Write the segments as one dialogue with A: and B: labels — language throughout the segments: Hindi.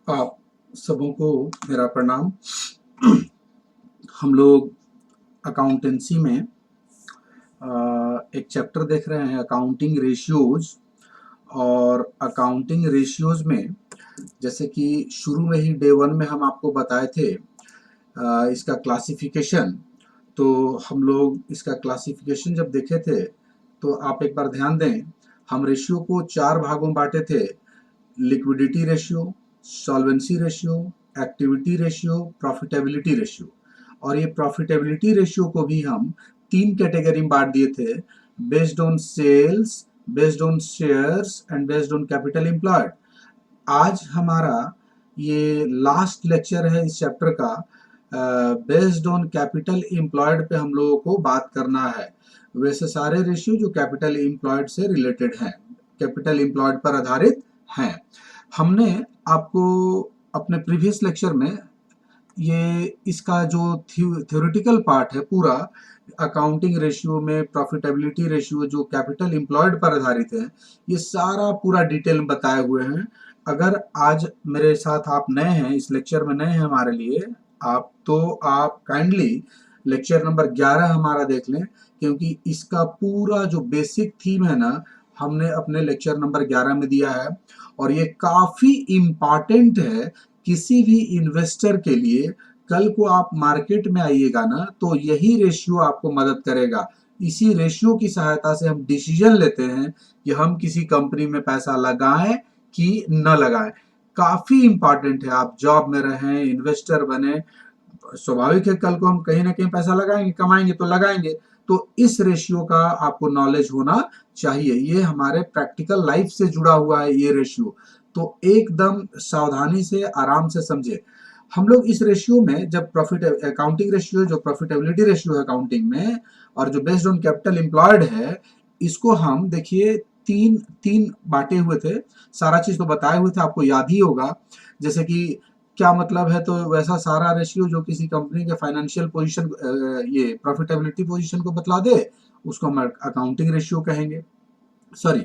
A: आप सबों को मेरा प्रणाम। हम लोग अकाउंटेंसी में एक चैप्टर देख रहे हैं, अकाउंटिंग रेशियोज। और अकाउंटिंग रेशियोज में जैसे कि शुरू में ही डे वन में हम आपको बताए थे इसका क्लासिफिकेशन। तो हम लोग इसका क्लासिफिकेशन जब देखे थे तो आप एक बार ध्यान दें, हम रेशियो को 4 भागों में बांटे थे: liquidity ratio, solvency ratio, activity ratio, profitability ratio. और ये प्रॉफिटेबिलिटी रेशियो को भी हम 3 कैटेगरी में बांट दिए थे: based on sales, based on shares and based on capital employed. आज हमारा ये लास्ट लेक्चर है इस चैप्टर का। बेस्ड ऑन कैपिटल एम्प्लॉयड पे हम लोगों को बात करना है। वैसे सारे रेशियो जो कैपिटल एम्प्लॉयड से रिलेटेड हैं, कैपिटल एम्प्लॉयड पर आधारित हैं। हमने आपको अपने प्रीवियस लेक्चर में ये इसका जो थ्योरेटिकल पार्ट है पूरा, अकाउंटिंग रेशियो में प्रॉफिटेबिलिटी रेशियो जो कैपिटल एम्प्लॉयड पर आधारित है, ये सारा पूरा डिटेल में बताए हुए हैं। अगर आज मेरे साथ आप नए हैं, इस लेक्चर में नए हैं हमारे लिए, आप काइंडली लेक्चर नंबर 11 हमारा देख लें, क्योंकि इसका पूरा जो बेसिक थीम है ना, हमने अपने लेक्चर नंबर 11 में दिया है। और ये काफी इम्पॉर्टेंट है किसी भी इन्वेस्टर के लिए। कल को आप मार्केट में आइएगा ना, तो यही रेशियो आपको मदद करेगा। इसी रेशियो की सहायता से हम डिसीजन लेते हैं कि हम किसी कंपनी में पैसा लगाएं कि न लगाएं। काफी इंपॉर्टेंट है। आप जॉब में रहें, इन्वेस्टर बने, स्वाभाविक है कल को हम कहीं ना कहीं पैसा लगाएंगे, कमाएंगे तो लगाएंगे। तो इस रेशियो का आपको नॉलेज होना चाहिए। ये हमारे प्रैक्टिकल लाइफ से जुड़ा हुआ है ये रेशियो। तो एकदम सावधानी से, आराम से समझे। हम लोग इस रेशियो में जब प्रॉफिट अकाउंटिंग रेशियो, जो प्रॉफिटेबिलिटी रेशियो है अकाउंटिंग में, और जो बेस्ड ऑन कैपिटल एम्प्लॉयड है, इसको हम देखिए तीन तीन बांटे हुए थे। सारा चीज तो बताए हुए थे, आपको याद ही होगा। जैसे कि क्या मतलब है, तो वैसा सारा रेशियो जो किसी कंपनी के फाइनेंशियल पोजीशन, ये प्रॉफिटेबिलिटी पोजीशन को बतला दे, उसको हम अकाउंटिंग रेशियो कहेंगे, सॉरी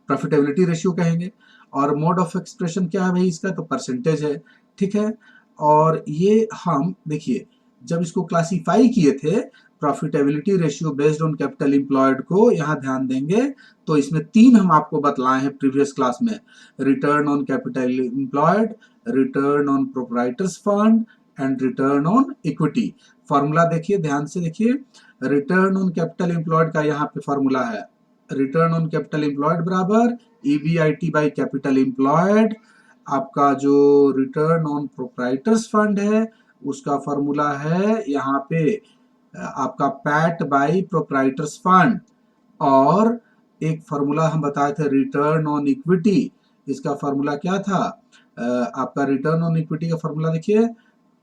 A: प्रॉफिटेबिलिटी रेशियो कहेंगे। और मोड ऑफ एक्सप्रेशन क्या है भाई इसका, तो परसेंटेज है। ठीक है। और ये हम देखिए जब इसको क्लासिफाई किए थे profitability ratio based on capital employed को, यहाँ ध्यान देंगे तो इसमें 3 हम आपको बतलाए हैं प्रीवियस क्लास में: return on capital employed, return on proprietors fund and return on equity. Formula देखिए, ध्यान से देखिए। रिटर्न ऑन कैपिटल एम्प्लॉयड का यहाँ पे फॉर्मूला है रिटर्न ऑन कैपिटल एम्प्लॉयड बराबर EBIT बाई कैपिटल एम्प्लॉयड। आपका जो रिटर्न ऑन प्रोप्राइटर्स फंड है उसका फॉर्मूला है यहाँ पे आपका पैट बाई प्रोप्राइटर्स फंड। और एक फॉर्मूला हम बताए थे रिटर्न ऑन इक्विटी। इसका फॉर्मूला क्या था? आपका रिटर्न ऑन इक्विटी का फॉर्मूला देखिए,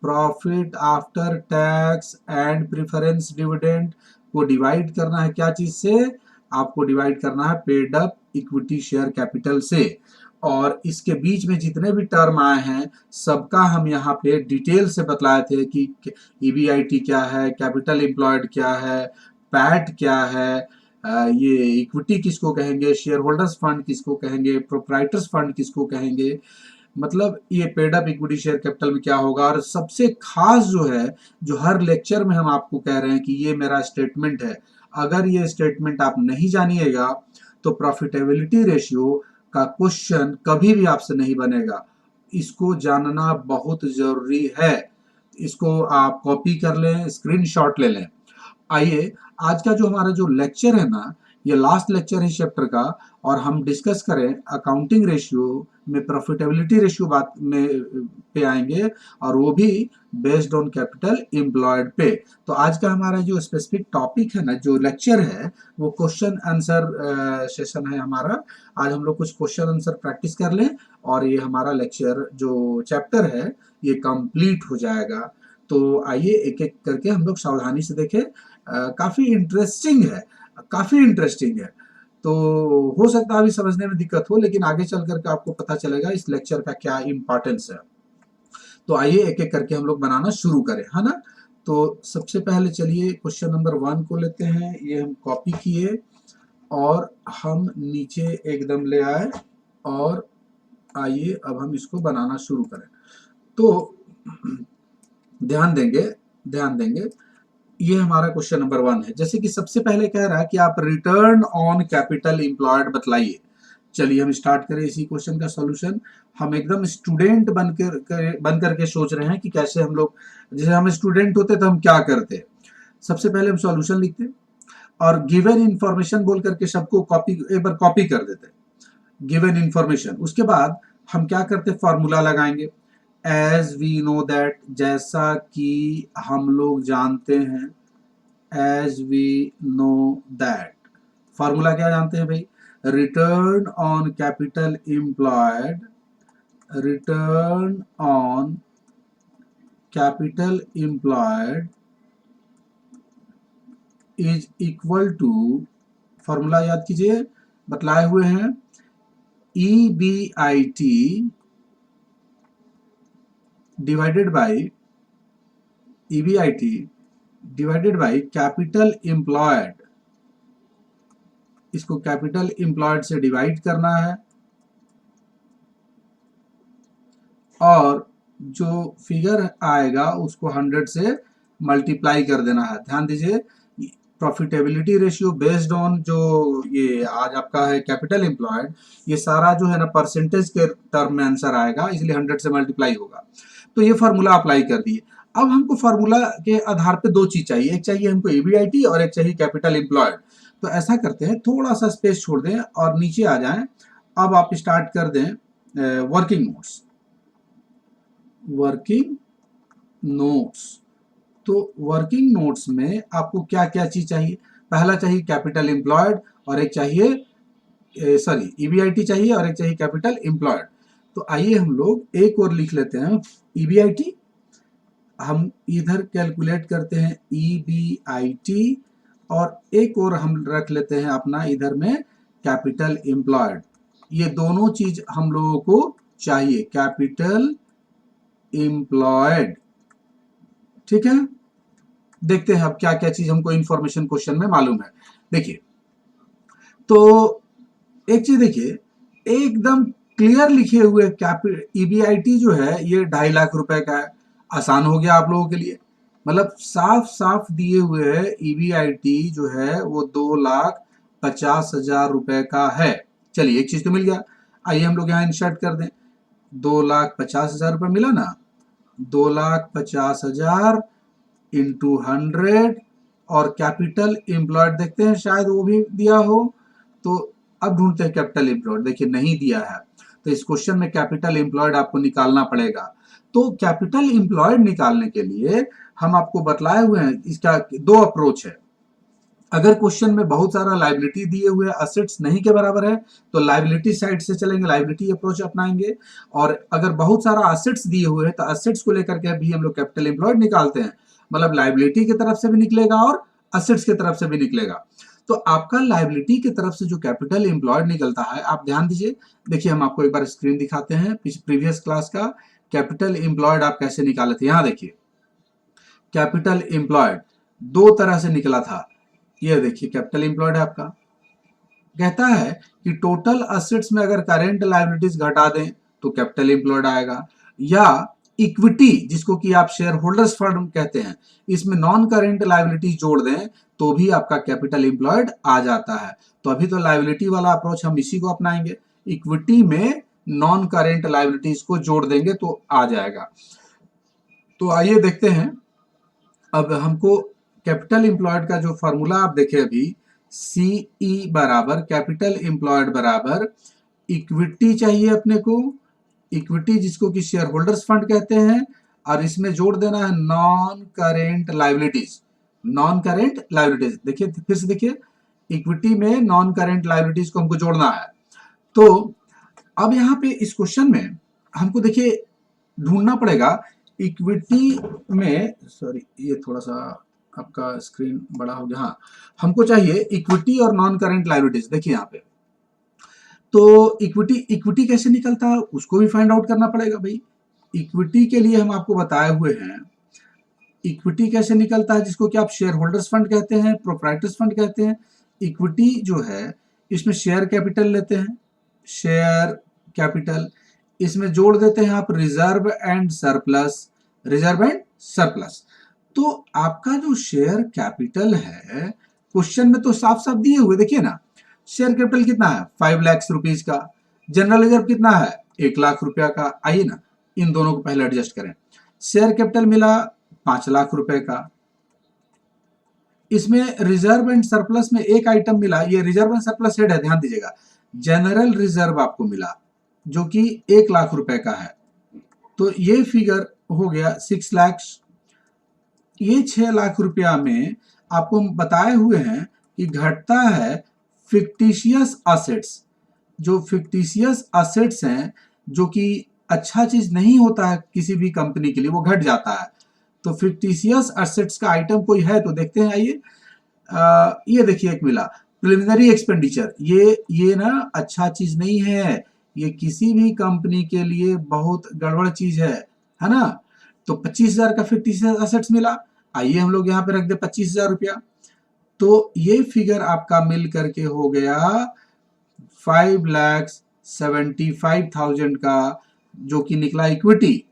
A: profit after tax and preference dividend को डिवाइड करना है क्या चीज से? आपको डिवाइड करना है paid up equity share capital से। और इसके बीच में जितने भी टर्म आए हैं सबका हम यहाँ पे डिटेल से बतलाए थे कि EBIT क्या है, कैपिटल एम्प्लॉयड क्या है, पैट क्या है, ये इक्विटी किसको कहेंगे, शेयर होल्डर्स फंड किसको कहेंगे, प्रोप्राइटर्स फंड किसको कहेंगे, मतलब ये paid up equity share capital में क्या होगा। और सबसे खास जो है, जो हर लेक्चर में हम आपको कह रहे हैं कि ये मेरा स्टेटमेंट है, अगर ये स्टेटमेंट आप नहीं जानिएगा तो प्रॉफिटेबिलिटी रेशियो का क्वेश्चन कभी भी आपसे नहीं बनेगा। इसको जानना बहुत जरूरी है। इसको आप कॉपी कर लें, स्क्रीनशॉट ले लें। आइए, आज का जो हमारा जो लेक्चर है ना, ये लास्ट लेक्चर है चैप्टर का, और हम डिस्कस करें अकाउंटिंग रेशियो में प्रॉफिटेबिलिटी रेशियो बात में पे आएंगे, और वो भी बेस्ड ऑन कैपिटल एम्प्लॉयड पे। तो आज का हमारा जो स्पेसिफिक टॉपिक है ना, जो लेक्चर है, वो क्वेश्चन आंसर सेशन है हमारा। आज हम लोग कुछ क्वेश्चन आंसर प्रैक्टिस कर लें और ये हमारा लेक्चर जो चैप्टर है ये कंप्लीट हो जाएगा। तो आइए एक एक करके हम लोग सावधानी से देखें। काफी इंटरेस्टिंग है, काफी इंटरेस्टिंग है। तो हो सकता है अभी समझने में दिक्कत हो, लेकिन आगे चल करके आपको पता चलेगा इस लेक्चर का क्या इंपॉर्टेंस है। तो आइए एक एक करके हम लोग बनाना शुरू करें, है ना। तो सबसे पहले चलिए क्वेश्चन नंबर 1 को लेते हैं। ये हम कॉपी किए और हम नीचे एकदम ले आए और आइए अब हम इसको बनाना शुरू करें। तो ध्यान देंगे ये हमारा क्वेश्चन नंबर 1 है। जैसे कि सबसे पहले कह रहा है कि आप रिटर्न ऑन कैपिटल एम्प्लॉयड बतलाइए। चलिए हम स्टार्ट करें इसी क्वेश्चन का सॉल्यूशन। हम एकदम स्टूडेंट बन करके सोच रहे हैं कि कैसे हम लोग, जैसे हम स्टूडेंट होते तो हम क्या करते। सबसे पहले हम सॉल्यूशन लिखते और गिवन इंफॉर्मेशन बोल करके सबको एक बार कॉपी कर देते, गिवन इंफॉर्मेशन। उसके बाद हम क्या करते, फॉर्मूला लगाएंगे। एज वी नो दैट, जैसा कि हम लोग जानते हैं, as we know that, formula क्या जानते हैं भाई, return on capital employed, return on capital employed is equal to, formula याद कीजिए, बतलाए हुए हैं, EBIT divided by capital employed. इसको कैपिटल एम्प्लॉयड से डिवाइड करना है और जो फिगर आएगा उसको 100 से मल्टीप्लाई कर देना है। ध्यान दीजिए, प्रॉफिटेबिलिटी रेशियो बेस्ड ऑन जो ये आज आपका है कैपिटल एम्प्लॉयड, ये सारा जो है ना परसेंटेज के टर्म में आंसर आएगा, इसलिए 100 से मल्टीप्लाई होगा। तो ये फार्मूला अप्लाई कर दिए। अब हमको फार्मूला के आधार पे दो चीज चाहिए, एक चाहिए हमको EBIT और एक चाहिए कैपिटल एम्प्लॉयड। तो ऐसा करते हैं, थोड़ा सा स्पेस छोड़ दें और नीचे आ जाएं। अब आप स्टार्ट कर दें वर्किंग नोट्स, वर्किंग नोट्स। तो वर्किंग नोट्स में आपको क्या क्या चीज चाहिए, पहला चाहिए कैपिटल एम्प्लॉयड और एक चाहिए EBIT चाहिए और एक चाहिए कैपिटल एम्प्लॉयड। तो आइए हम लोग एक और लिख लेते हैं EBIT, हम इधर कैलकुलेट करते हैं EBIT और एक और हम रख लेते हैं अपना इधर में कैपिटल एम्प्लॉयड। ये दोनों चीज हम लोगों को चाहिए, कैपिटल एम्प्लॉयड। ठीक है, देखते हैं अब क्या क्या चीज हमको इंफॉर्मेशन क्वेश्चन में मालूम है। देखिए, तो एक चीज देखिए, एकदम क्लियर लिखे हुए EBIT जो है ये 2.5 लाख रुपए का है। आसान हो गया आप लोगों के लिए, मतलब साफ साफ दिए हुए है EBIT जो है वो 2,50,000 रुपए का है। चलिए एक चीज तो मिल गया, आइए हम लोग यहाँ इंसर्ट कर दें। 2,50,000 रुपए मिला ना, 2,50,000 इंटू 100 और कैपिटल एम्प्लॉयड देखते हैं शायद वो भी दिया हो। तो अब ढूंढते हैं कैपिटल एम्प्लॉयड, देखिए नहीं दिया है, तो इस क्वेश्चन में कैपिटल एम्प्लॉयड आपको निकालना पड़ेगा। तो कैपिटल एम्प्लॉयड निकालने के लिए हम आपको बतलाए हुए हैं, इसका दो अप्रोच है। अगर क्वेश्चन में बहुत सारा लाइबिलिटी दिए हुए असेट्स नहीं के बराबर है तो लाइबिलिटी साइड से चलेंगे, लाइबिलिटी अप्रोच अपनाएंगे। और अगर बहुत सारा असेट्स दिए हुए हैं तो असेट्स को लेकर के भी हम लोग कैपिटल एम्प्लॉयड निकालते हैं, मतलब लाइबिलिटी की तरफ से भी निकलेगा और असेट्स की तरफ से भी निकलेगा। तो आपका लाइबिलिटी की तरफ से जो कैपिटल एम्प्लॉयड निकलता है, आप ध्यान दीजिए, देखिए हम आपको एक बार स्क्रीन दिखाते हैं प्रीवियस क्लास का कैपिटल एम्प्लॉयड आप कैसे निकाले थे। यहां देखिए, कैपिटल एम्प्लॉयड दो तरह से निकला था। ये देखिए कैपिटल एम्प्लॉयड है आपका, कहता है कि टोटल असेट्स में अगर करेंट लायबिलिटीज घटा दें तो कैपिटल एम्प्लॉयड आएगा, या इक्विटी जिसको कि आप शेयर होल्डर्स फंड कहते हैं, इसमें नॉन करेंट लायबिलिटीज जोड़ दें तो भी आपका कैपिटल एम्प्लॉयड आ जाता है। तो अभी तो लायबिलिटी वाला अप्रोच हम इसी को अपनाएंगे, इक्विटी में नॉन करेंट लायबिलिटीज को जोड़ देंगे तो आ जाएगा। तो आइए देखते हैं, अब हमको कैपिटल एम्प्लॉयड का जो फॉर्मूला आप देखे अभी, CE बराबर कैपिटल एम्प्लॉयड बराबर इक्विटी चाहिए अपने को, इक्विटी जिसको कि शेयर होल्डर्स फंड कहते हैं, और इसमें जोड़ देना है non current liabilities. Non current liabilities देखिए, फिर से देखिए, इक्विटी में नॉन करेंट लायबिलिटीज को हमको जोड़ना है। तो अब यहाँ पे इस क्वेश्चन में हमको देखिए ढूंढना पड़ेगा इक्विटी में, सॉरी ये थोड़ा सा आपका स्क्रीन बड़ा हो गया, हाँ हमको चाहिए इक्विटी और नॉन करेंट लायबिलिटीज। देखिए यहाँ पे तो इक्विटी कैसे निकलता है उसको भी फाइंड आउट करना पड़ेगा भाई। इक्विटी के लिए हम आपको बताए हुए हैं इक्विटी कैसे निकलता है, जिसको कि आप शेयर होल्डर्स फंड कहते हैं, प्रोप्राइटर्स फंड कहते हैं। इक्विटी जो है इसमें शेयर कैपिटल लेते हैं, शेयर कैपिटल, इसमें जोड़ देते हैं आप reserve and surplus, reserve and surplus. तो आपका जो शेयर कैपिटल है क्वेश्चन में तो साफ साफ दिए हुए, देखिए ना, शेयर कैपिटल कितना है 5 लाख रुपीज का, जनरल रिजर्व कितना है 1 लाख रुपया का। आइए ना इन दोनों को पहले एडजस्ट करें। शेयर कैपिटल मिला 5 लाख रुपए का, इसमें रिजर्व एंड सरप्लस में एक आइटम मिला, ये रिजर्व एंड सरप्लस हेड है, ध्यान दीजिएगा। जनरल रिजर्व आपको मिला जो कि 1 लाख रुपए का है, तो ये फिगर हो गया 6 लाख। ये 6 लाख रुपया में आपको बताए हुए हैं कि घटता है फिक्टिशियस असेट्स। जो फिक्टिशियस असेट्स हैं जो कि अच्छा चीज नहीं होता है किसी भी कंपनी के लिए, वो घट जाता है। तो फिक्टिशियस असेट्स का आइटम कोई है तो देखते हैं। आइए ये देखिए एक मिला प्रिलिमिनरी एक्सपेंडिचर, ये ना अच्छा चीज नहीं है, ये किसी भी कंपनी के लिए बहुत गड़बड़ चीज है ना। तो 25,000 का फिक्टिशियस असेट्स मिला, आइए हम लोग यहाँ पे रख दे 25,000 रुपया। तो ये फिगर आपका मिल करके हो गया 5,75,000 का, जो कि निकला इक्विटी।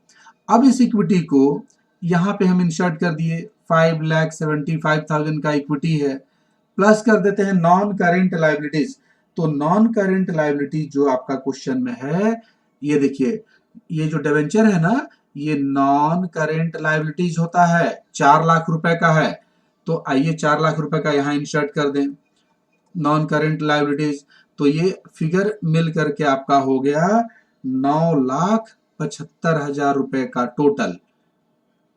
A: अब इस इक्विटी को यहाँ पे हम इंसर्ट कर दिए, 5,75,000 का इक्विटी है, प्लस कर देते हैं नॉन करेंट लाइबिलिटीज। तो नॉन करेंट लाइबिलिटी जो आपका क्वेश्चन में है, ये देखिए, ये जो डिबेंचर है ना, ये नॉन करेंट लाइबिलिटीज होता है, 4 लाख रुपए का है। तो आइए 4 लाख रुपए का यहाँ इंसर्ट कर दें नॉन करेंट लाइबिलिटीज। तो ये फिगर मिल करके आपका हो गया 9,75,000 रुपए का टोटल।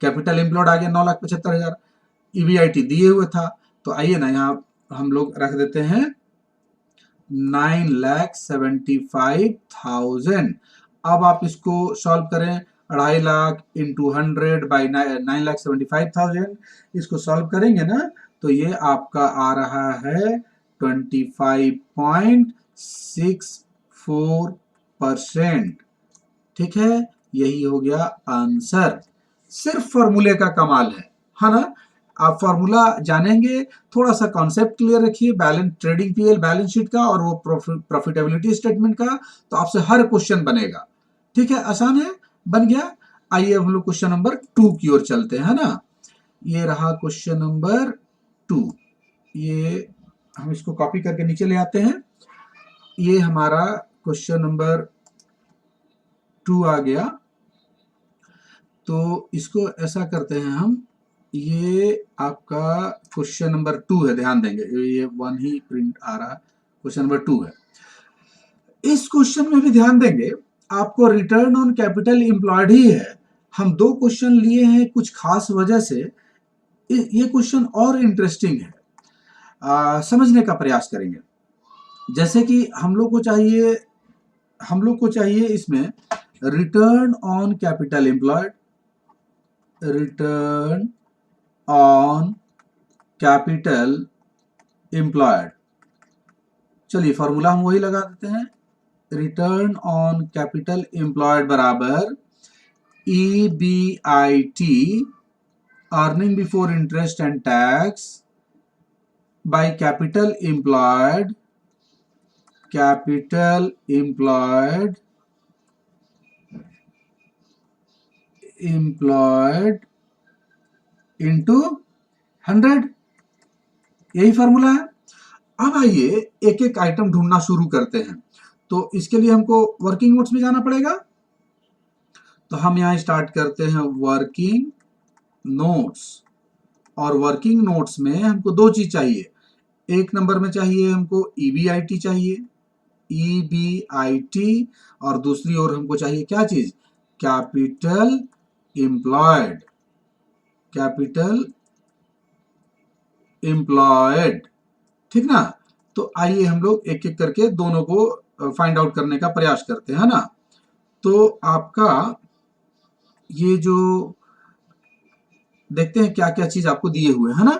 A: कैपिटल एम्प्लॉयड आ गया 9,75,000, ईबीआईटी दिए हुए था। तो आइए ना यहाँ हम लोग रख देते हैं 9,75,000। अब आप इसको सॉल्व करें, 2.5 लाख इंटू 100 बाई 9,75,000, इसको सॉल्व करेंगे ना तो ये आपका आ रहा है 25.64%। ठीक है, यही हो गया आंसर। सिर्फ फॉर्मूले का कमाल है ना। आप फॉर्मूला जानेंगे, थोड़ा सा कॉन्सेप्ट क्लियर रखिए balance trading PL balance sheet का और वो प्रॉफिटेबिलिटी स्टेटमेंट का, तो आपसे हर क्वेश्चन बनेगा। ठीक है, आसान है, बन गया। आइए हम लोग क्वेश्चन नंबर 2 की ओर चलते हैं ना। ये रहा क्वेश्चन नंबर 2, ये हम इसको कॉपी करके नीचे ले आते हैं। ये हमारा क्वेश्चन नंबर 2 आ गया। तो इसको ऐसा करते हैं हम, ये आपका क्वेश्चन नंबर 2 है, ध्यान देंगे, ये 1 ही प्रिंट आ रहा है, क्वेश्चन नंबर 2 है। इस क्वेश्चन में भी ध्यान देंगे, आपको रिटर्न ऑन कैपिटल एम्प्लॉयड ही है। हम 2 क्वेश्चन लिए हैं कुछ खास वजह से, ये क्वेश्चन और इंटरेस्टिंग है, समझने का प्रयास करेंगे। जैसे कि हम लोग को चाहिए इसमें return on capital employed, return on capital employed. चलिए फॉर्मूला हम वही लगा देते हैं, रिटर्न ऑन कैपिटल एम्प्लॉयड बराबर EBIT, earning before interest and tax, by capital employed into 100। यही फॉर्मूला है। अब आइए एक एक आइटम ढूंढना शुरू करते हैं। तो इसके लिए हमको वर्किंग नोट्स में जाना पड़ेगा। तो हम यहाँ स्टार्ट करते हैं वर्किंग नोट्स, और वर्किंग नोट्स में हमको 2 चीज चाहिए। एक नंबर में चाहिए हमको EBIT चाहिए, EBIT, और दूसरी ओर हमको चाहिए क्या चीज, कैपिटल एम्प्लॉयड। ठीक ना। तो आइए हम लोग एक एक करके दोनों को फाइंड आउट करने का प्रयास करते हैं ना। तो आपका ये जो देखते हैं क्या क्या चीज आपको दिए हुए है ना।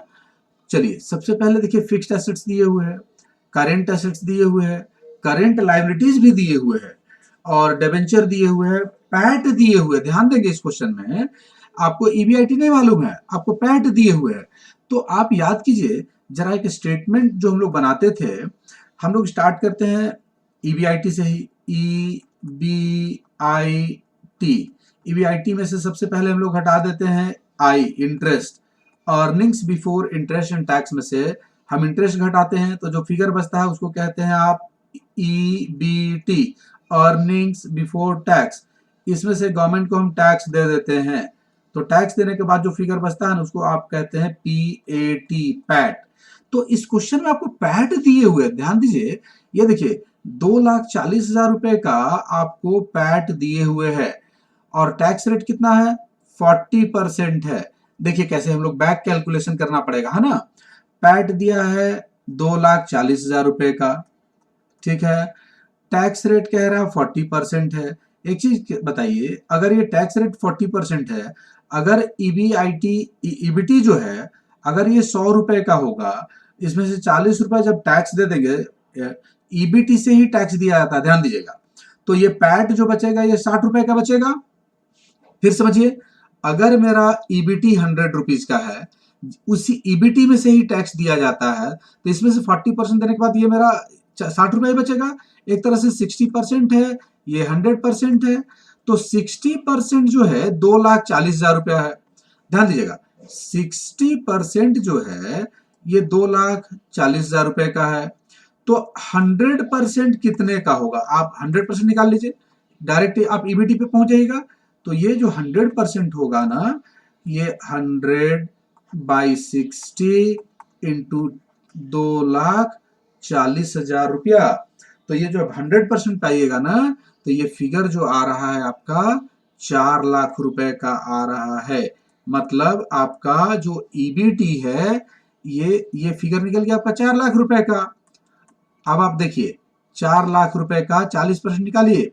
A: चलिए सबसे पहले देखिए फिक्स्ड एसेट्स दिए हुए हैं, करेंट एसेट्स दिए हुए हैं, करेंट लायबिलिटीज भी दिए हुए हैं, और डिबेंचर दिए हुए हैं, पैट दिए हुए। ध्यान देंगे इस क्वेश्चन में आपको EBIT नहीं मालूम है, आपको पैट दिए हुए हैं। तो आप याद कीजिए जरा, एक स्टेटमेंट जो हम लोग बनाते थे, हम लोग स्टार्ट करते हैं EBIT से ही, ईबीआईटी में से सबसे पहले हम लोग हटा देते हैं I, interest. Earnings before interest and tax में से हम इंटरेस्ट घटाते हैं, तो जो फिगर बचता है उसको कहते हैं आप ईबीटी, अर्निंग्स बिफोर टैक्स। इसमें से गवर्नमेंट को हम टैक्स दे देते हैं, तो टैक्स देने के बाद जो फिगर बचता है ना उसको आप कहते हैं पीएटी, पैट। तो इस क्वेश्चन में आपको पैट दिए हुए, ध्यान दीजिए, ये देखिए 2,40,000 रुपए का आपको पैट दिए हुए है और टैक्स रेट कितना है, 40% है। देखिए कैसे हम लोग बैक कैलकुलेशन करना पड़ेगा, है ना। पैट दिया है 2,40,000 रुपए का, ठीक है। टैक्स रेट कह रहा है 40% है। एक चीज बताइए, अगर ये टैक्स रेट 40% है, अगर ईबीटी जो है अगर ये 100 रुपए का होगा, इसमें से 40 रुपए जब टैक्स दे देंगे, ईबीटी से ही टैक्स दिया जाता है, ध्यान दीजिएगा। तो ये पैट जो बचेगा ये 60 रुपए का बचेगा। फिर समझिए, अगर मेरा ईबीटी 100 रुपीज का है, उसी ईबीटी में से ही टैक्स दिया जाता है, तो इसमें से 40% देने के बाद ये मेरा 60 रुपए ही बचेगा। एक तरह से 60% है, ये 100% है, तो 60% जो है 2,40,000 रुपया है। ध्यान दीजिएगा, 60% जो है ये 2,40,000 रुपए का है। तो 100% कितने का होगा, आप 100% निकाल लीजिए, डायरेक्ट आप ईबीटी पे पहुंच जाइएगा। तो ये जो 100% होगा ना, ये 100/60 इंटू 2,40,000 रुपया। तो ये जो 100% पाइएगा ना, तो ये फिगर जो आ रहा है आपका 4 लाख रुपए का आ रहा है। मतलब आपका जो ईबीटी है, ये फिगर निकल गया आपका 4 लाख रुपए का। अब आप देखिए 4 लाख रुपए का 40% निकालिए,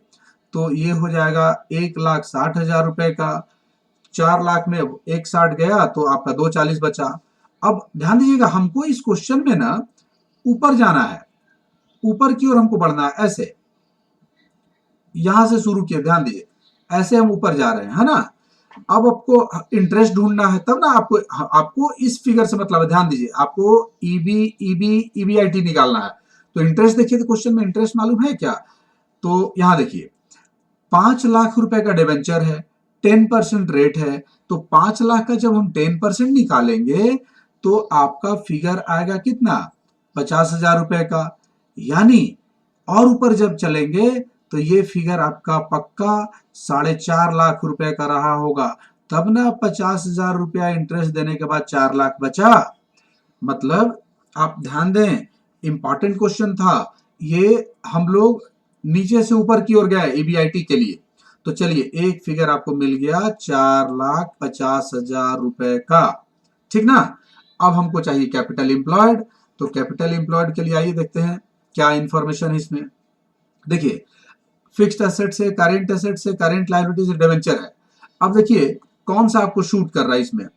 A: तो ये हो जाएगा 1,60,000 रुपए का। 4 लाख में 1,60 गया तो आपका 2,40 बचा। अब ध्यान दीजिएगा, हमको इस क्वेश्चन में ना ऊपर जाना है, ऊपर की ओर हमको बढ़ना है। ऐसे यहां से शुरू किए, ध्यान दीजिए, ऐसे हम ऊपर जा रहे हैं, है ना। अब आपको इंटरेस्ट ढूंढना है, तब ना आपको इस फिगर से मतलब है, ध्यान दीजिए, आपको ईबीआईटी निकालना है। तो इंटरेस्ट देखिए, तो क्वेश्चन में इंटरेस्ट मालूम है क्या, तो यहां देखिए 5 लाख रुपए का डिवेंचर है, 10% रेट है, तो 5 लाख का जब हम 10% निकालेंगे तो आपका फिगर आएगा कितना, 50,000 रुपए का। यानी और ऊपर जब चलेंगे तो ये फिगर आपका पक्का 4.5 लाख रुपए का रहा होगा। तब ना 50,000 रुपया इंटरेस्ट देने के बाद 4 लाख बचा। मतलब आप ध्यान दें, इंपॉर्टेंट क्वेश्चन था ये, हम लोग नीचे से ऊपर की ओर गए ईबीआईटी के लिए। तो चलिए, एक फिगर आपको मिल गया 4,50,000 रुपए का, ठीक ना। अब हमको चाहिए कैपिटल एम्प्लॉयड, तो कैपिटल एम्प्लॉयड के लिए आइए देखते हैं क्या इंफॉर्मेशन है इसमें। देखिए, फिक्स्ड एसेट से, करेंट एसेट से, करेंट लायबिलिटी से डिवेंचर है। अब देखिए कौन सा आपको शूट कर रहा है इसमें,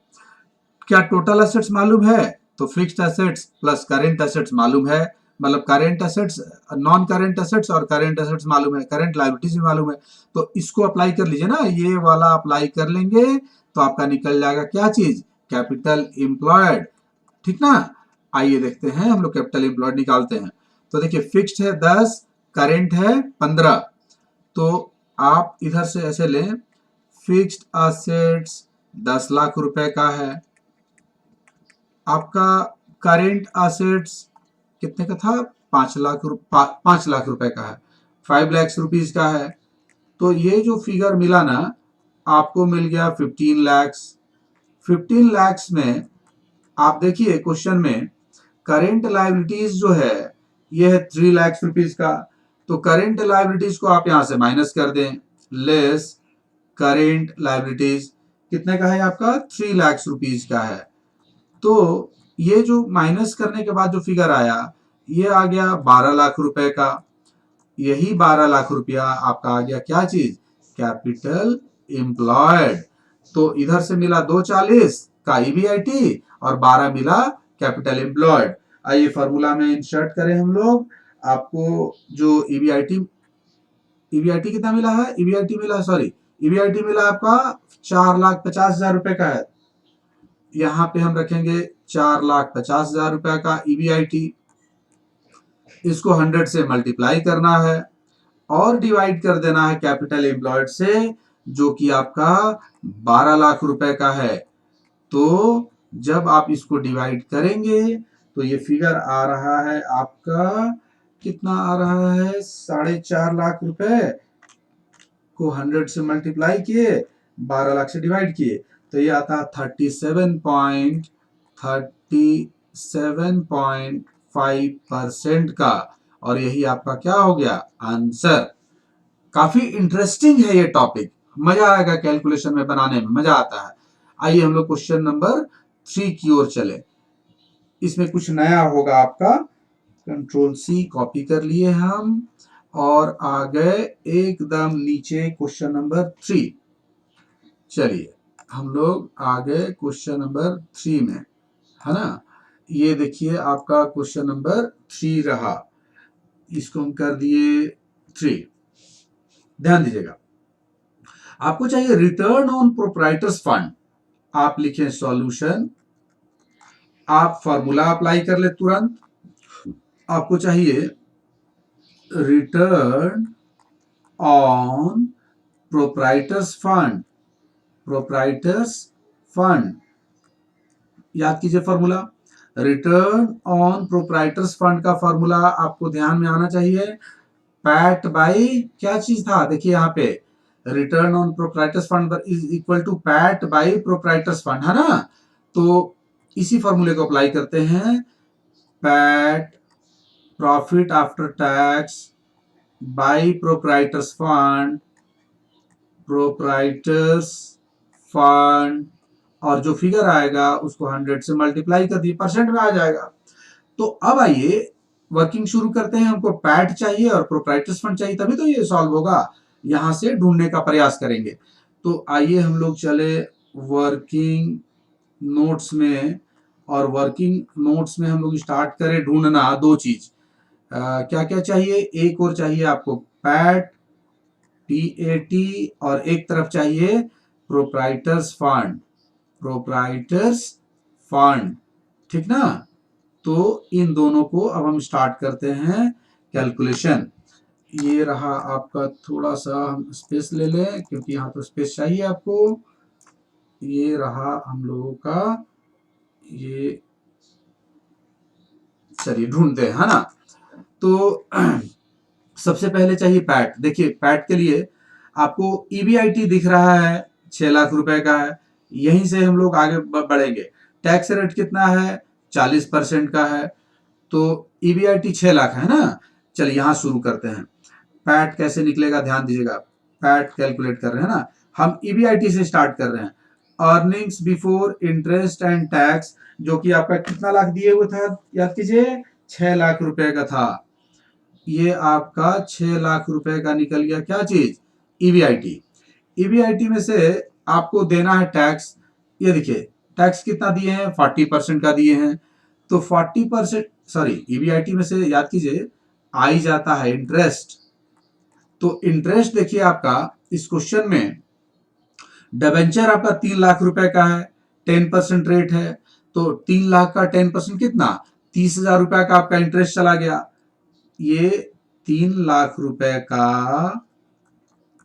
A: क्या टोटल एसेट्स मालूम है, तो fixed assets plus current assets मालूम है, मतलब current assets, non current assets और करेंट एसेट्स मालूम है, करेंट लायबिलिटीज भी मालूम है। तो इसको अप्लाई कर लीजिए ना, ये वाला अप्लाई कर लेंगे तो आपका निकल जाएगा क्या चीज, कैपिटल एम्प्लॉयड, ठीक ना। आइए देखते हैं, हम लोग कैपिटल एम्प्लॉयड निकालते हैं। तो देखिए फिक्स्ड है 10, करेंट है 15, तो आप इधर से ऐसे लें, फिक्स्ड एसेट्स 10 लाख रुपए का है, आपका करेंट एसेट्स कितने का था, 5 लाख रुपए का है, 5 लाख रुपीज का है। तो ये जो फिगर मिला ना, आपको मिल गया 15 लैक्स। 15 लैक्स में आप देखिए क्वेश्चन में करेंट लायबिलिटीज जो है ये है 3 लाख रुपीज का। तो करेंट लायबिलिटीज को आप यहां से माइनस कर दें, लेस करेंट लायबिलिटीज कितने का है आपका, 3 लाख रुपीज का है। तो ये जो माइनस करने के बाद जो फिगर आया, ये आ गया 12 लाख रुपए का। यही 12 लाख रुपया आपका आ गया क्या चीज, कैपिटल एम्प्लॉयड। तो इधर से मिला 2,40 का ईबीआईटी और 12 मिला कैपिटल एम्प्लॉयड। आइए फॉर्मूला में इंसर्ट करें हम लोग, आपको जो ईबीआईटी कितना मिला है, ईबीआईटी मिला आपका 4,50,000 रुपए का है। यहाँ पे हम रखेंगे 4,50,000 रुपए का ईबीआईटी, इसको 100 से मल्टीप्लाई करना है और डिवाइड कर देना है कैपिटल एम्प्लॉयड से, जो कि आपका 12 लाख रुपए का है। तो जब आप इसको डिवाइड करेंगे तो ये फिगर आ रहा है आपका, कितना आ रहा है, 4.5 लाख रुपए को 100 से मल्टीप्लाई किए, 12 लाख से डिवाइड किए, तो ये आता है 37.5% का। और यही आपका क्या हो गया, आंसर। काफी इंटरेस्टिंग है ये टॉपिक, मजा आएगा कैलकुलेशन में, बनाने में मजा आता है। आइए हम लोग क्वेश्चन नंबर 3 की ओर चले। इसमें कुछ नया होगा आपका, कंट्रोल सी कॉपी कर लिए हम और आ गए एकदम नीचे क्वेश्चन नंबर 3। चलिए हम लोग आ गए क्वेश्चन नंबर 3 में, है ना। ये देखिए आपका क्वेश्चन नंबर 3 रहा, इसको हम कर दिए 3। ध्यान दीजिएगा, आपको चाहिए रिटर्न ऑन प्रोप्राइटर्स फंड। आप लिखें सॉल्यूशन, आप फॉर्मूला अप्लाई कर ले तुरंत। आपको चाहिए return on proprietors fund, proprietors fund, याद कीजिए formula. Return on proprietors fund का फॉर्मूला आपको ध्यान में आना चाहिए, पैट बाई क्या चीज था, देखिए यहाँ पे return on proprietors fund is equal to PAT by proprietors fund, है ना। तो इसी फॉर्मूले को अप्लाई करते हैं, PAT profit after tax by proprietors fund, proprietors fund, और जो फिगर आएगा उसको 100 से मल्टीप्लाई कर दिए, परसेंट में आ जाएगा। तो अब आइए वर्किंग शुरू करते हैं। हमको पैट चाहिए और प्रोप्राइटर्स फंड चाहिए, तभी तो ये सॉल्व होगा। यहां से ढूंढने का प्रयास करेंगे। तो आइए हम लोग चले वर्किंग नोट्स में, और वर्किंग नोट्स में हम लोग स्टार्ट करें ढूंढना दो चीज। क्या क्या चाहिए, एक और चाहिए आपको पैट, PAT, और एक तरफ चाहिए प्रोप्राइटर्स फंड, प्रोप्राइटर्स फंड, ठीक ना। तो इन दोनों को अब हम स्टार्ट करते हैं कैलकुलेशन। ये रहा आपका, थोड़ा सा हम स्पेस ले लें क्योंकि यहाँ तो स्पेस चाहिए आपको। ये रहा हम लोगों का, ये चलिए ढूंढते हैं, है ना। तो सबसे पहले चाहिए पैट। देखिए पैट के लिए आपको EBIT दिख रहा है, 6 लाख रुपए का है। यहीं से हम लोग आगे बढ़ेंगे। टैक्स रेट कितना है, 40% का है। तो EBIT 6 लाख है ना। चलिए यहां शुरू करते हैं। पैट कैसे निकलेगा, ध्यान दीजिएगा। पैट कैलकुलेट कर रहे हैं ना, हम EBIT से स्टार्ट कर रहे हैं। Earnings before interest and tax, जो कि आपका कितना लाख दिए हुए था, याद कीजिए 6 लाख रुपए का था। ये आपका 6 लाख रुपए का निकल गया क्या चीज, EBIT। EBIT में से आपको देना है टैक्स। ये देखिए टैक्स कितना दिए हैं, 40% का दिए हैं। तो 40%, सॉरी EBIT में से याद कीजिए आई जाता है इंटरेस्ट। तो इंटरेस्ट देखिए आपका इस क्वेश्चन में, डिबेंचर आपका 3 लाख रुपए का है, 10% रेट है। तो 3 लाख का 10% कितना, 30,000 रुपए का आपका इंटरेस्ट चला गया। ये 3 लाख रुपए का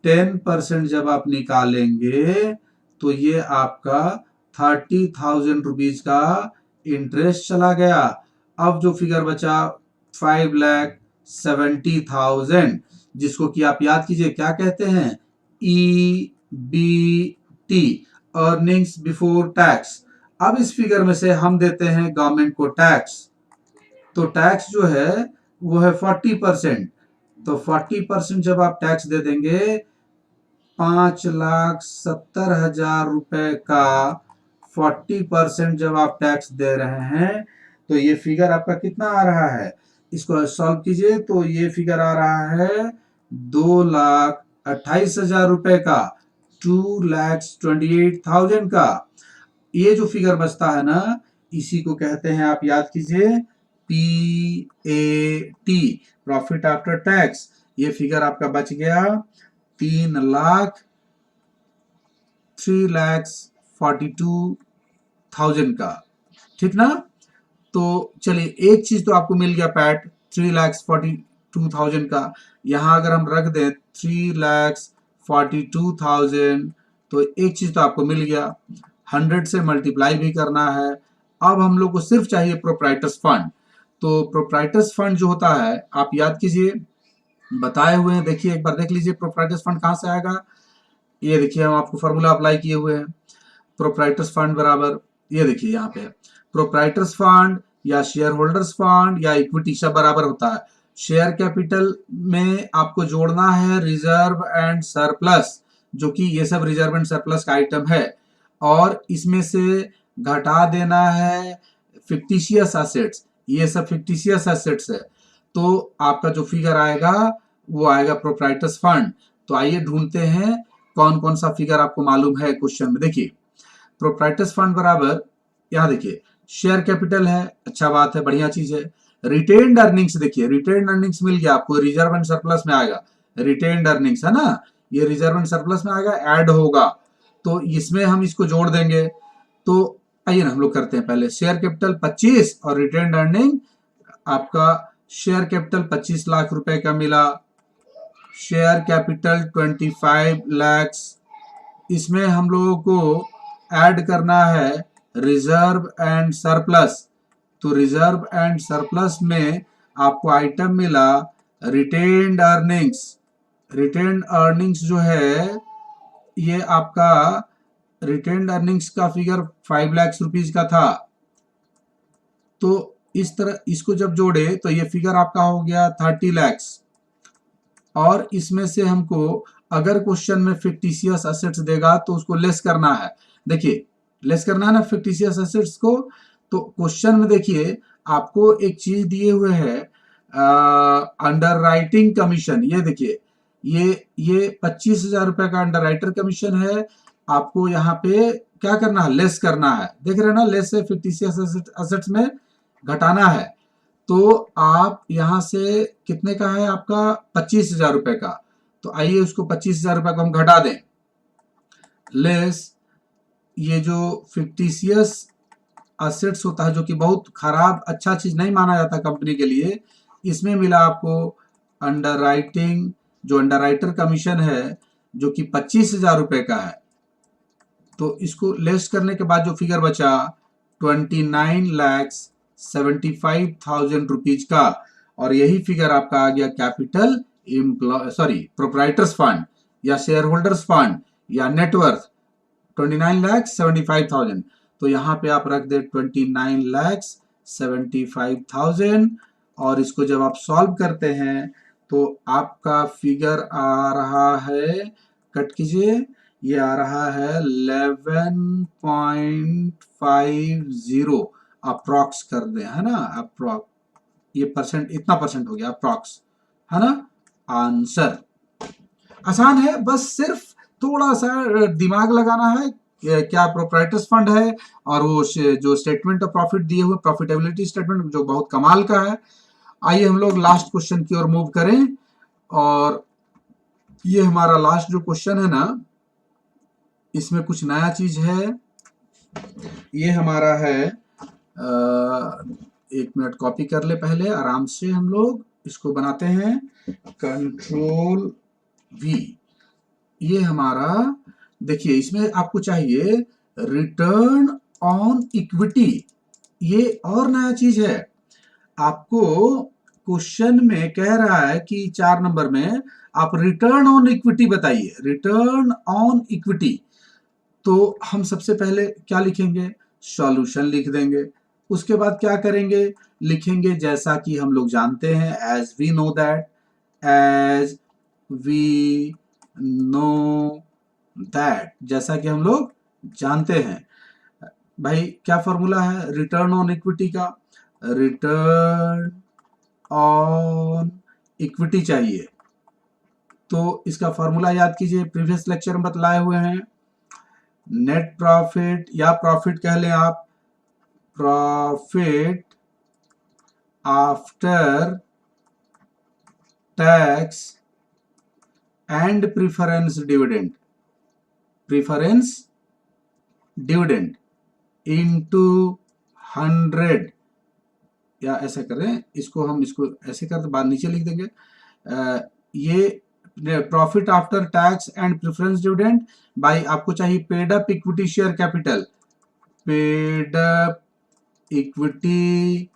A: 10% जब आप निकालेंगे तो ये आपका 30,000 रुपीज का इंटरेस्ट चला गया। अब जो फिगर बचा 5,70,000, जिसको कि आप याद कीजिए क्या कहते हैं, EBT, अर्निंग्स बिफोर टैक्स। अब इस फिगर में से हम देते हैं गवर्नमेंट को टैक्स। तो टैक्स जो है वो है 40%। तो 40% जब आप टैक्स दे देंगे, 5,70,000 रुपए का 40% जब आप टैक्स दे रहे हैं, तो ये फिगर आपका कितना आ रहा है, इसको सॉल्व कीजिए तो ये फिगर आ रहा है 2,28,000 रुपए का, 2,28,000 का। ये जो फिगर बचता है ना, इसी को कहते हैं, आप याद कीजिए, PAT, प्रॉफिट आफ्टर टैक्स। ये फिगर आपका बच गया 3,42,000 का, ठीक ना। तो चलिए एक चीज तो आपको मिल गया पैट, 3,40,000 42,000 का। यहाँ अगर हम रख दें 3,42,000 तो एक चीज तो आपको मिल गया, 100 से मल्टीप्लाई भी करना है। अब हम लोग को सिर्फ चाहिए प्रोप्राइटर्स फंड। तो प्रोप्राइटर्स फंड जो होता है आप याद कीजिए, बताए हुए हैं, देखिए एक बार देख लीजिए प्रोप्राइटर्स फंड कहाँ से आएगा। ये देखिए हम आपको फॉर्मूला अप्लाई किए हुए हैं, प्रोप्राइटर्स फंड बराबर, ये देखिए यहाँ पे प्रोप्राइटर्स फंड या शेयर होल्डर्स फंड या इक्विटी सब बराबर होता है। शेयर कैपिटल में आपको जोड़ना है रिजर्व एंड सरप्लस, जो कि ये सब रिजर्व एंड सरप्लस का आइटम है, और इसमें से घटा देना है फिक्टिशियस एसेट्स, ये सब फिक्टिशियस एसेट्स है। तो आपका जो फिगर आएगा वो आएगा प्रोप्राइटर्स फंड। तो आइए ढूंढते हैं कौन कौन सा फिगर आपको मालूम है क्वेश्चन में। देखिए प्रोप्राइटर्स फंड बराबर, यहाँ देखिए शेयर कैपिटल है, अच्छा बात है, बढ़िया चीज है। रिटेन्ड अर्निंग्स, देखिए रिटेन्ड अर्निंग्स मिल गया आपको, रिजर्व एंड सरप्लस में आएगा, रिटेन्ड अर्निंग्स है ना, ये रिजर्व एंड सरप्लस में आएगा, ऐड होगा, तो इसमें हम इसको जोड़ देंगे। तो आइए ना हम लोग करते हैं, पहले शेयर कैपिटल 25 और रिटेन्ड अर्निंग आपका, शेयर कैपिटल 25 लाख रुपए का मिला, शेयर कैपिटल 25 lakhs, इसमें हम लोगों को ऐड करना है रिजर्व एंड सरप्लस। तो रिजर्व एंड सरप्लस में आपको आइटम मिला रिटेन्ड अर्निंग्स। रिटेन्ड अर्निंग्स जो है ये आपका रिटेन्ड अर्निंग्स का फिगर 5 लाख रुपीज का था। तो इस तरह इसको जब जोड़े तो ये फिगर आपका हो गया 30 lakhs। और इसमें से हमको अगर क्वेश्चन में फिक्टिशियस एसेट्स देगा तो उसको लेस करना है। देखिए लेस करना है ना फिक्टिशियस एसेट्स को। तो क्वेश्चन में देखिए आपको एक चीज दिए हुए है अंडर राइटिंग कमीशन, ये देखिए ये 25,000 रुपए का अंडर राइटर कमीशन है। आपको यहाँ पे क्या करना है, लेस करना है, देख रहे हैं ना, लेस है फिक्टिशियस एसेट्स में घटाना है। तो आप यहां से कितने का है आपका 25,000 रुपए का, तो आइए उसको 25,000 रुपए को हम घटा दें, लेस ये जो फिक्टिशियस एसेट्स होता है जो कि बहुत खराब अच्छा चीज नहीं माना जाता कंपनी के लिए, इसमें मिला आपको अंडर राइटिंग, जो अंडर राइटर कमीशन है जो कि 25,000 रुपए का है। तो इसको लेस करने के बाद जो फिगर बचा 29,75,000 रुपीज का, और यही फिगर आपका आ गया कैपिटल प्रोप्राइटर्स फंड या शेयर होल्डर्स फंड या नेटवर्थ 29,75,000। तो यहाँ पे आप रख दे 29,75,000, और इसको जब आप सॉल्व करते हैं तो आपका फिगर आ रहा है, कट कीजिए, ये आ रहा है 11.50 अप्रॉक्स कर दे, है ना, अप्रॉक्स, ये परसेंट इतना परसेंट हो गया अप्रॉक्स, है ना। आंसर आसान है, बस सिर्फ थोड़ा सा दिमाग लगाना है। क्या प्रोप्राइटर्स फंड है, और वो जो स्टेटमेंट ऑफ प्रॉफिट दिए हुए प्रॉफिटेबिलिटी स्टेटमेंट जो बहुत कमाल का है। आइए हम लोग लास्ट क्वेश्चन की ओर मूव करें, और ये हमारा लास्ट जो क्वेश्चन है ना, इसमें कुछ नया चीज है। ये हमारा है एक मिनट कॉपी कर ले पहले आराम से, हम लोग इसको बनाते हैं कंट्रोल वी। ये हमारा देखिए इसमें आपको चाहिए रिटर्न ऑन इक्विटी, ये और नया चीज है। आपको क्वेश्चन में कह रहा है कि 4 नंबर में आप रिटर्न ऑन इक्विटी बताइए, रिटर्न ऑन इक्विटी। तो हम सबसे पहले क्या लिखेंगे, सॉल्यूशन लिख देंगे। उसके बाद क्या करेंगे, लिखेंगे जैसा कि हम लोग जानते हैं, as we know that, as we know that, जैसा कि हम लोग जानते हैं। भाई क्या फॉर्मूला है रिटर्न ऑन इक्विटी का, रिटर्न ऑन इक्विटी चाहिए। तो इसका फॉर्मूला याद कीजिए, प्रीवियस लेक्चर में बतलाए हुए हैं, नेट प्रॉफिट या प्रॉफिट कह लें आप, profit after tax and preference dividend, preference dividend into 100 या ऐसा करें, इसको हम इसको ऐसे कर बाद नीचे लिख देंगे। ये profit after tax and preference dividend by, आपको चाहिए paid up equity share capital, paid up equity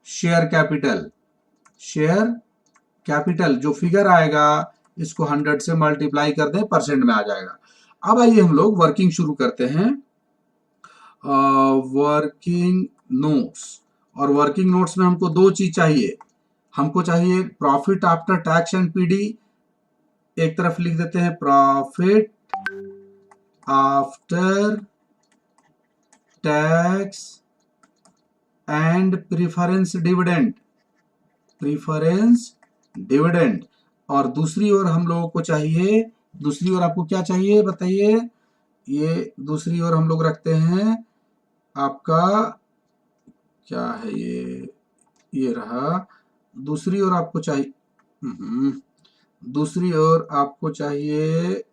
A: share capital, share capital जो फिगर आएगा इसको 100 से मल्टीप्लाई कर दें, परसेंट में आ जाएगा। अब आइए हम लोग वर्किंग शुरू करते हैं। वर्किंग नोट्स, और वर्किंग नोट्स में हमको दो चीज चाहिए। हमको चाहिए profit after tax and PD, एक तरफ लिख देते हैं profit after tax and preference dividend, preference dividend. और दूसरी ओर हम लोगों को चाहिए, दूसरी ओर आपको क्या चाहिए बताइए, ये दूसरी ओर हम लोग रखते हैं आपका क्या है, ये रहा। दूसरी ओर आपको चाहिए, दूसरी ओर आपको चाहिए,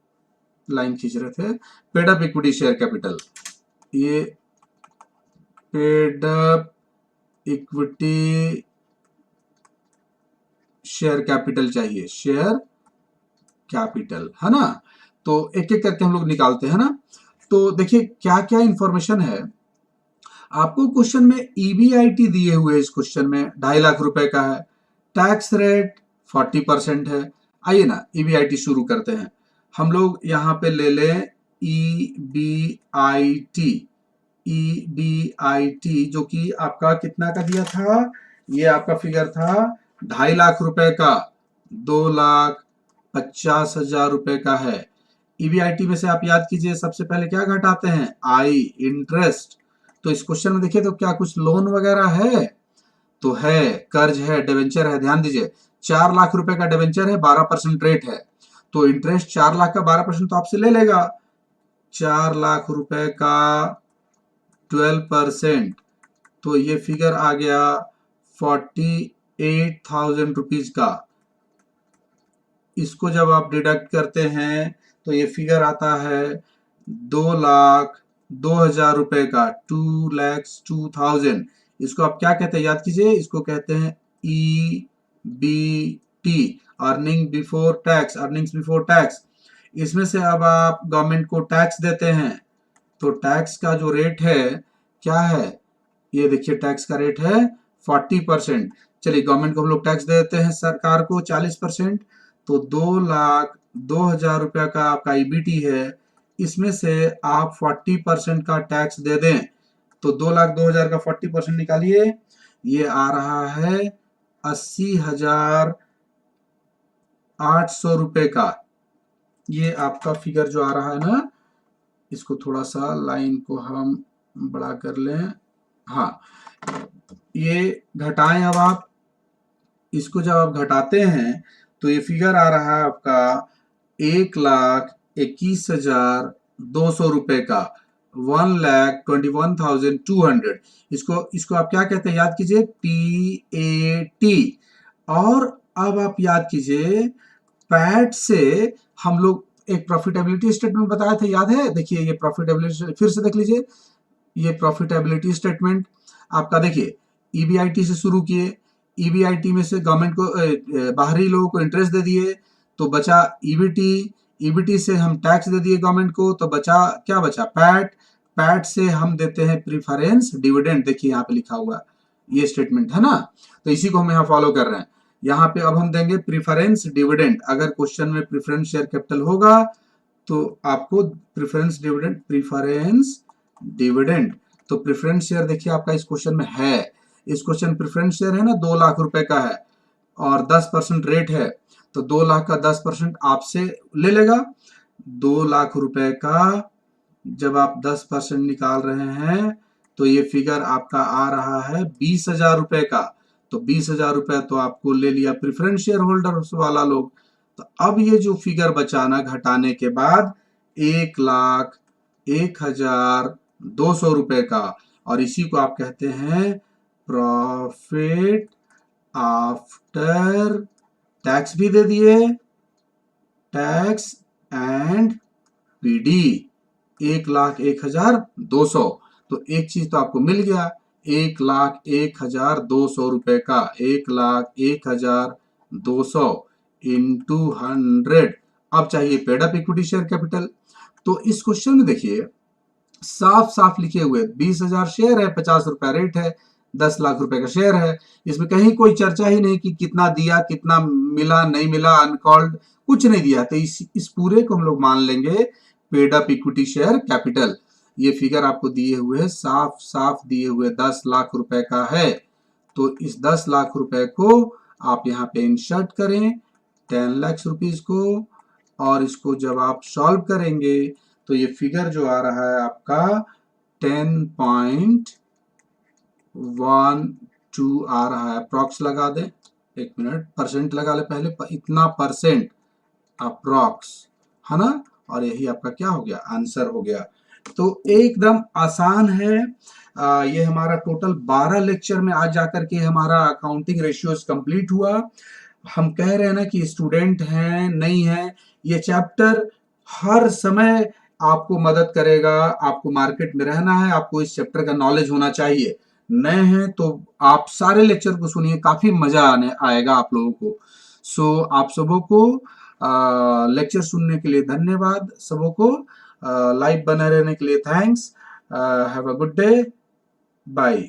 A: लाइन खींच रहे थे, paid up equity share capital. ये paid up equity share capital चाहिए, शेयर कैपिटल, है ना। तो एक एक करके हम लोग निकालते हैं ना। तो देखिए क्या क्या इंफॉर्मेशन है आपको क्वेश्चन में। ईबीआईटी दिए हुए इस क्वेश्चन में 2.5 लाख रुपए का है, टैक्स रेट 40% है। आइए ना ईबीआईटी शुरू करते हैं। हम लोग यहाँ पे ले लें ईबीआईटी, ईबीआईटी जो कि आपका कितना का दिया था, ये आपका फिगर था 2.5 लाख रुपए का, 2,50,000 रुपए का है। ईबीआईटी में से आप याद कीजिए सबसे पहले क्या घटाते हैं, आई, इंटरेस्ट। तो इस क्वेश्चन में देखिए तो क्या कुछ लोन वगैरह है, तो है, कर्ज है, डिवेंचर है। ध्यान दीजिए 4 लाख रुपए का डिवेंचर है, 12% रेट है, तो इंटरेस्ट 4 लाख का 12% तो आपसे ले लेगा। 4 लाख रुपए का 12%, तो ये फिगर आ गया 48,000 रुपीज का। इसको जब आप डिडक्ट करते हैं तो ये फिगर आता है 2,02,000 रुपए का, 2,02,000। इसको आप क्या कहते हैं याद कीजिए, इसको कहते हैं E B T, earning before tax, earnings before tax. इसमें से अब आप गवर्नमेंट को टैक्स देते हैं, तो टैक्स का जो रेट है क्या है, ये देखिए टैक्स का रेट है 40%। चलिए गवर्नमेंट को हम लोग टैक्स दे देते हैं सरकार को 40%, तो 2,02,000 रुपया का आपका ईबीटी है, इसमें से आप 40% का टैक्स दे दें, तो 2,02,000 का 40% निकालिए, ये आ रहा है 80,800 रुपए का। ये आपका फिगर जो आ रहा है ना, इसको थोड़ा सा लाइन को हम बड़ा कर लें, हाँ, ये घटाएं। अब आप इसको जब आप घटाते हैं तो ये फिगर आ रहा है आपका 1,21,200 रुपए का, 1,21,200। इसको इसको आप क्या कहते हैं याद कीजिए, PAT। और अब आप याद कीजिए पैट से हम लोग एक प्रॉफिटेबिलिटी स्टेटमेंट बताया था, याद है, देखिए ये प्रॉफिटेबिलिटी फिर से देख लीजिए, ये प्रॉफिटेबिलिटी स्टेटमेंट आपका देखिए ईबीआईटी से शुरू किए, ईबीआईटी में से गवर्नमेंट को बाहरी लोगों को इंटरेस्ट दे दिए तो बचा ईबीटी, ईबीटी से हम टैक्स दे दिए गवर्नमेंट को तो बचा क्या, बचा पैट, पैट से हम देते हैं प्रीफरेंस डिविडेंड। देखिए यहाँ पे लिखा हुआ ये स्टेटमेंट है ना, तो इसी को हम यहाँ फॉलो कर रहे हैं। यहाँ पे अब हम देंगे प्रीफरेंस डिविडेंड। अगर क्वेश्चन में प्रीफरेंस शेयर कैपिटल होगा तो आपको प्रीफरेंस डिविडेंड, प्रीफरेंस डिविडेंड, तो प्रेफरेंस शेयर देखिए आपका इस क्वेश्चन में है, इस क्वेश्चन प्रेफरेंस शेयर है ना, 2 लाख रुपए का है और 10% रेट है, तो 2 लाख का 10% आपसे ले लेगा। 2 लाख रुपए का जब आप 10% निकाल रहे हैं तो ये फिगर आपका आ रहा है 20,000 रुपए का, तो 20,000 रुपए तो आपको ले लिया प्रेफरेंस शेयर होल्डर वाला लोग। तो अब ये जो फिगर बचाना घटाने के बाद 1,01,200 रुपए का, और इसी को आप कहते हैं प्रॉफिट आफ्टर टैक्स, भी दे दिए टैक्स एंड पीडी, 1,01,200। तो एक चीज तो आपको मिल गया, 1,01,200 रुपए का, 1,01,200 इंटू 100। अब चाहिए paid up equity share capital. तो इस क्वेश्चन में देखिए साफ साफ लिखे हुए 20,000 शेयर है, 50 रुपया रेट है, 10 लाख रुपए का शेयर है। इसमें कहीं कोई चर्चा ही नहीं कि कितना दिया, कितना मिला, नहीं मिला, अनकॉल्ड, कुछ नहीं दिया। तो इस पूरे को हम लोग मान लेंगे paid up equity share capital. ये फिगर आपको दिए हुए है, साफ साफ दिए हुए 10 लाख रुपए का है। तो इस 10 लाख रुपए को आप यहाँ पे इंसर्ट करें 10 लाख रुपीज को, और इसको जब आप सॉल्व करेंगे तो ये फिगर जो आ रहा है आपका 10.12 आ रहा है। अप्रॉक्स लगा दें, एक मिनट, परसेंट लगा ले पहले, इतना परसेंट अप्रॉक्स, है ना। और यही आपका क्या हो गया, आंसर हो गया। तो एकदम आसान है। ये हमारा टोटल 12 लेक्चर में आज जाकर के हमारा अकाउंटिंग रेशियोज कंप्लीट हुआ। हम कह रहे हैं ना कि स्टूडेंट हैं नहीं है, ये चैप्टर हर समय आपको मदद करेगा। आपको मार्केट में रहना है, आपको इस चैप्टर का नॉलेज होना चाहिए। नए हैं तो आप सारे लेक्चर को सुनिए, काफी मजा आने आएगा आप लोगों को। सो आप सबों को लेक्चर सुनने के लिए धन्यवाद। सबों को लाइव बने रहने के लिए thanks. Have a good day, bye.